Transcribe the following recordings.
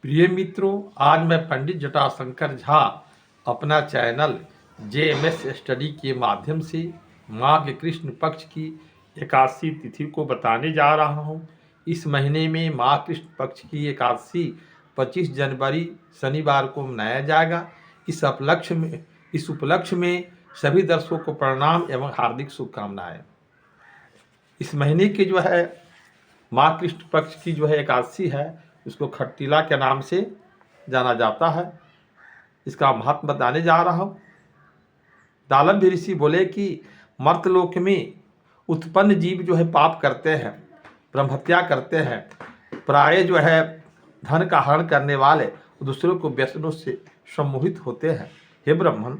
प्रिय मित्रों, आज मैं पंडित जटाशंकर झा अपना चैनल JMS स्टडी के माध्यम से माघ कृष्ण पक्ष की एकादशी तिथि को बताने जा रहा हूं। इस महीने में माघ कृष्ण पक्ष की एकादशी 25 जनवरी शनिवार को मनाया जाएगा। इस उपलक्ष्य में सभी दर्शकों को प्रणाम एवं हार्दिक शुभकामनाएं। इस महीने के माघ कृष्ण पक्ष की एकादशी है, उसको खट्टिला के नाम से जाना जाता है। इसका महत्व बताने जा रहा हूँ। दालम्भी ऋषि बोले कि मर्तलोक में उत्पन्न जीव पाप करते हैं, ब्रह्महत्या करते हैं, प्राय धन का हरण करने वाले दूसरों को व्यसनों से सम्मोहित होते हैं। हे ब्राह्मण,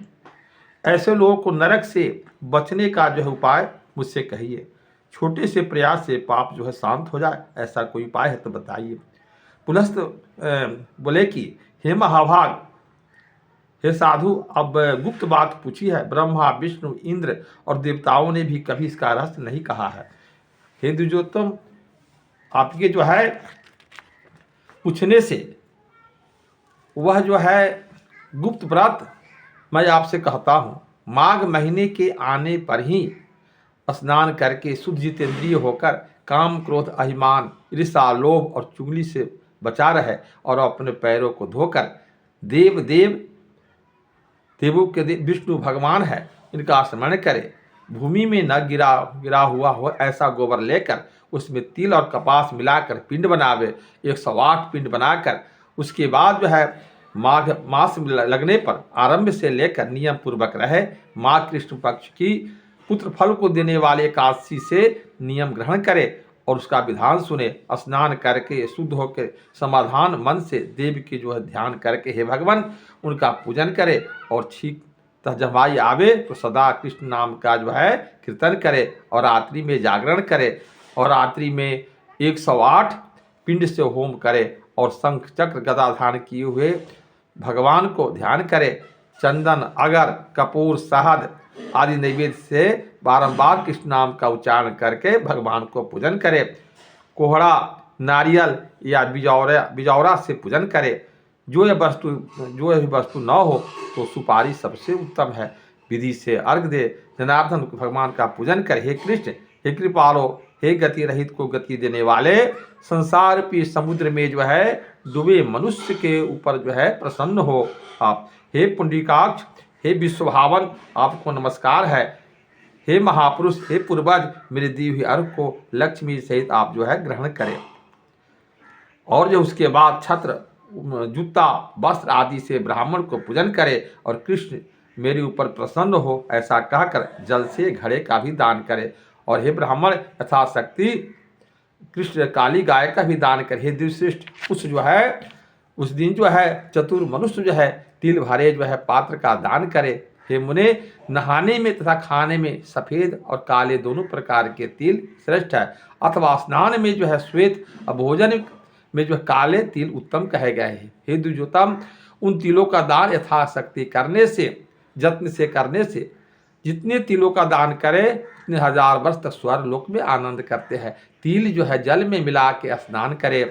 ऐसे लोगों को नरक से बचने का उपाय मुझसे कहिए। छोटे से प्रयास से पाप शांत हो जाए, ऐसा कोई उपाय है तो बताइए। पुनस्त बोले कि हे महाभाग, हे साधु, अब गुप्त बात पूछी है। ब्रह्मा, विष्णु, इंद्र और देवताओं ने भी कभी इसका रहस्य नहीं कहा है। हे द्विजोत्तम, आपके पूछने से वह गुप्त व्रत मैं आपसे कहता हूँ। माघ महीने के आने पर ही स्नान करके शुद्ध जितेंद्रिय होकर काम, क्रोध, अभिमान, ईर्ष्या, लोभ और चुगली से बचा रहे और अपने पैरों को धोकर देवों के विष्णु भगवान है, इनका स्मरण करे। भूमि में न गिरा हुआ हो ऐसा गोबर लेकर उसमें तिल और कपास मिलाकर पिंड बनावे। 108 पिंड बनाकर उसके बाद माघ मास लगने पर आरंभ से लेकर नियम पूर्वक रहे। माघ कृष्ण पक्ष की पुत्र फल को देने वाले एकादशी से नियम ग्रहण करे और उसका विधान सुने। स्नान करके शुद्ध होकर समाधान मन से देव की ध्यान करके हे भगवान उनका पूजन करे और ठीक जमाई आवे तो सदा कृष्ण नाम का कीर्तन करे और रात्रि में जागरण करे और रात्रि में 108 पिंड से होम करे और शंख चक्र गदा धारण किए हुए भगवान को ध्यान करे। चंदन, अगर, कपूर, शहद आदि नैवेद्य से बारंबार कृष्ण नाम का उच्चारण करके भगवान को पूजन करे। कोहड़ा, नारियल या बिजौरा से पूजन करे। जो यह वस्तु न हो तो सुपारी सबसे उत्तम है। विधि से अर्घ दे। जनार्दन भगवान का पूजन करे। हे कृष्ण, हे कृपालो, हे गति रहित को गति देने वाले, संसार रूपी समुद्र में डूबे मनुष्य के ऊपर प्रसन्न हो आप। हे पुंडरीकाक्ष, हे विश्वभावन, आपको नमस्कार है। हे महापुरुष, हे पूर्वज, मेरे दी हुई अर्घ को लक्ष्मी सहित आप ग्रहण करें। और उसके बाद छत्र, जूता, वस्त्र आदि से ब्राह्मण को पूजन करे और कृष्ण मेरे ऊपर प्रसन्न हो ऐसा कहकर जल से घड़े का भी दान करे। और हे ब्राह्मण, यथाशक्ति कृष्ण काली गाय का भी दान करे। हे द्विश्रेष्ठ, उस दिन चतुर मनुष्य तिल भरे पात्र का दान करे। हे मुने, नहाने में तथा खाने में सफेद और काले दोनों प्रकार के तिल श्रेष्ठ है, अथवा स्नान में श्वेत और भोजन में काले तिल उत्तम कहे गए हैं। हे द्विजोत्तम, उन तिलों का दान यथाशक्ति करने से, यत्न से करने से जितने तिलों का दान करे उतने 1000 वर्ष तक स्वर्ग लोक में आनंद करते हैं। तिल जल में मिला के स्नान करे।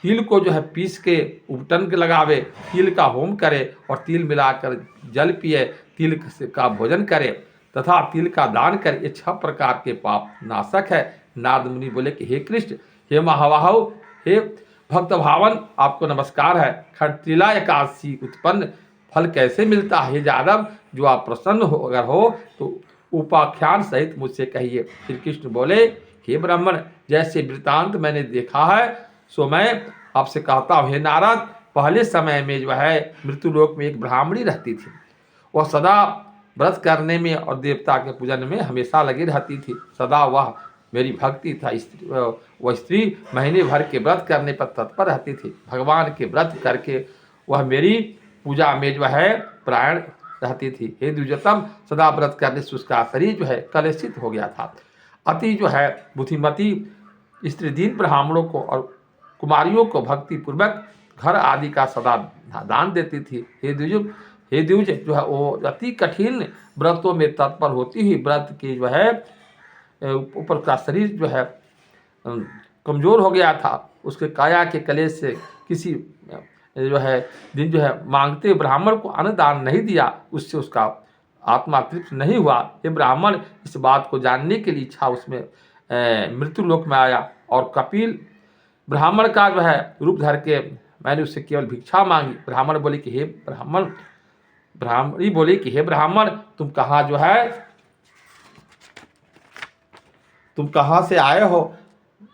तिल को पीस के उपटन के लगावे, तिल का होम करे और तिल मिलाकर जल पिए, तिल का भोजन करे तथा तिल का दान करे। ये 6 प्रकार के पाप नाशक है। नारद मुनि बोले कि हे कृष्ण, हे महाबाहु, हे भक्त भावन, आपको नमस्कार है। खट्टिला एकादशी उत्पन्न फल कैसे मिलता है? हे यादव, जो आप प्रसन्न अगर हो तो उपाख्यान सहित मुझसे कहिए। श्री कृष्ण बोले, हे ब्राह्मण, जैसे वृतांत मैंने देखा है सो मैं आपसे कहता हूँ। हे नारद, पहले समय में मृत्युलोक में एक ब्राह्मणी रहती थी। वह सदा व्रत करने में और देवता के पूजन में हमेशा लगी रहती थी। सदा वह मेरी भक्ति था। वह स्त्री महीने भर के व्रत करने पर तत्पर रहती थी। भगवान के व्रत करके वह मेरी पूजा में प्राण रहती थी। हे द्विजोत्तम, सदा व्रत करने से उसका शरीर कलुषित हो गया था। अति बुद्धिमती स्त्री दीन ब्राह्मणों को और कुमारियों को भक्ति पूर्वक घर आदि का सदा दान देती थी। हे द्विज, वो अति कठिन व्रतों में तत्पर होती हुई व्रत की ऊपर का शरीर कमजोर हो गया था। उसके काया के कलेश से किसी जो है दिन जो है मांगते हुए ब्राह्मण को अन्नदान नहीं दिया, उससे उसका आत्मा तृप्त नहीं हुआ। ये ब्राह्मण इस बात को जानने के लिए इच्छा उसमें मृत्यु लोक में आया और कपिल ब्राह्मण का जो है रूप धर के मैंने उससे केवल भिक्षा मांगी। ब्राह्मण बोले कि हे ब्राह्मण, ब्राह्मणी बोली कि हे ब्राह्मण, तुम कहाँ जो है तुम कहाँ से आए हो,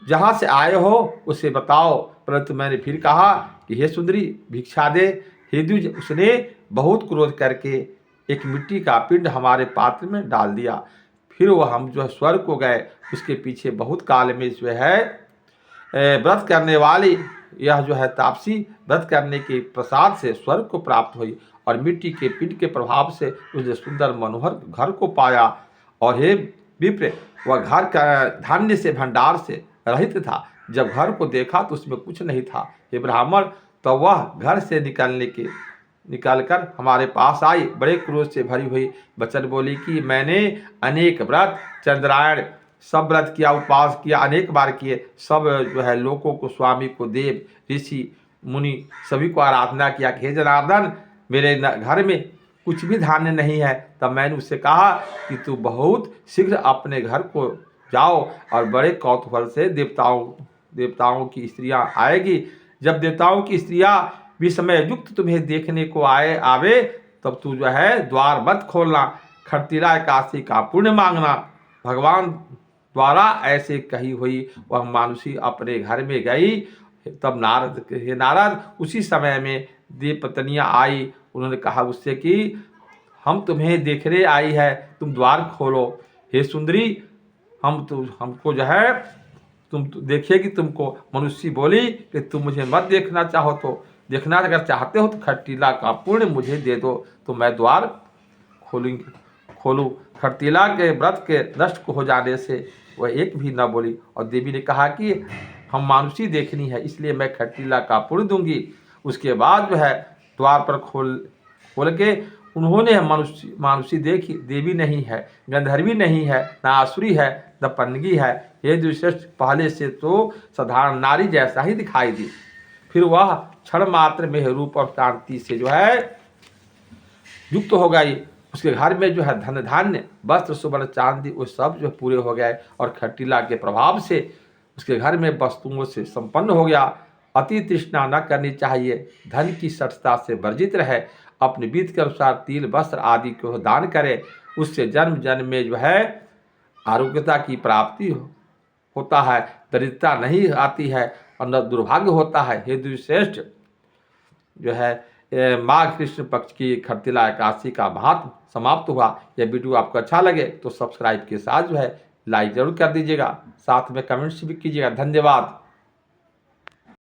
जहाँ से आए हो उसे बताओ। परंतु मैंने फिर कहा कि हे सुंदरी भिक्षा दे। हे द्विज, उसने बहुत क्रोध करके एक मिट्टी का पिंड हमारे पात्र में डाल दिया। फिर वो हम जो है स्वर्ग को गए। उसके पीछे बहुत काल में जो है व्रत करने वाली यह जो है तापसी व्रत करने के प्रसाद से स्वर्ग को प्राप्त हुई और मिट्टी के पिंड के प्रभाव से उसने सुंदर मनोहर घर को पाया। और हे विप्र, वह घर का धान्य से भंडार से रहित था। जब घर को देखा तो उसमें कुछ नहीं था। हे ब्राह्मण, तो वह घर से निकालकर हमारे पास आई, बड़े क्रोध से भरी हुई वचन बोली कि मैंने अनेक व्रत चंद्रायण सब व्रत किया, उपवास किया, अनेक बार किए, सब जो है लोगों को, स्वामी को, देव ऋषि मुनि सभी को आराधना किया कि हे जनार्दन, मेरे घर में कुछ भी धान्य नहीं है। तब मैंने उससे कहा कि तू बहुत शीघ्र अपने घर को जाओ और बड़े कौतूहल से देवताओं की स्त्रियां आएगी। जब देवताओं की स्त्रियां भी समय युक्त तुम्हें देखने को आवे तब तू जो है द्वार मत खोलना, खरतीला एकादशी का पुण्य मांगना। भगवान द्वारा ऐसे कही हुई वह मानुषी अपने घर में गई। तब नारद उसी समय में देवपत्नियां आई। उन्होंने कहा उससे कि हम तुम्हें देखने आई है, तुम द्वार खोलो। हे सुंदरी, हमको जो है तुम देखिए कि तुमको मनुष्य बोली कि तुम मुझे मत देखना चाहो तो देखना अगर चाहते हो तो खरतीला का पुण्य मुझे दे दो तो मैं द्वार खोलूँ। खरतीला के व्रत के नष्ट हो जाने से वह एक भी न बोली। और देवी ने कहा कि हम मानुषी देखनी है, इसलिए मैं खरतीला का पुण्य दूंगी। उसके बाद जो है द्वार पर खोल के उन्होंने मानुषी देखी। देवी नहीं है, गंधर्वी नहीं है, न आसुरी है, न पन्नगी है। ये दुष्ट पहले से तो साधारण नारी जैसा ही दिखाई दी। फिर वह क्षण मात्र में रूप और कांति से जो है युक्त हो गई। उसके घर में जो है धन धान्य वस्त्र सुवर्ण चांदी वो सब जो पूरे हो गए और खरतीला के प्रभाव से उसके घर में वस्तुओं से संपन्न हो गया। अति तृष्णा न करनी चाहिए, धन की सठता से वर्जित रहे, अपने वित्त के अनुसार तिल वस्त्र आदि को दान करे। उससे जन्म जन्म में जो है आरोग्यता की प्राप्ति होता है, दरिद्रता नहीं आती है और न दुर्भाग्य होता है। हे द्विश्रेष्ठ, जो है माघ कृष्ण पक्ष की खरतीला एकादशी का महात्म समाप्त हुआ। यह वीडियो आपको अच्छा लगे तो सब्सक्राइब के साथ जो है लाइक जरूर कर दीजिएगा, साथ में कमेंट्स भी कीजिएगा। धन्यवाद।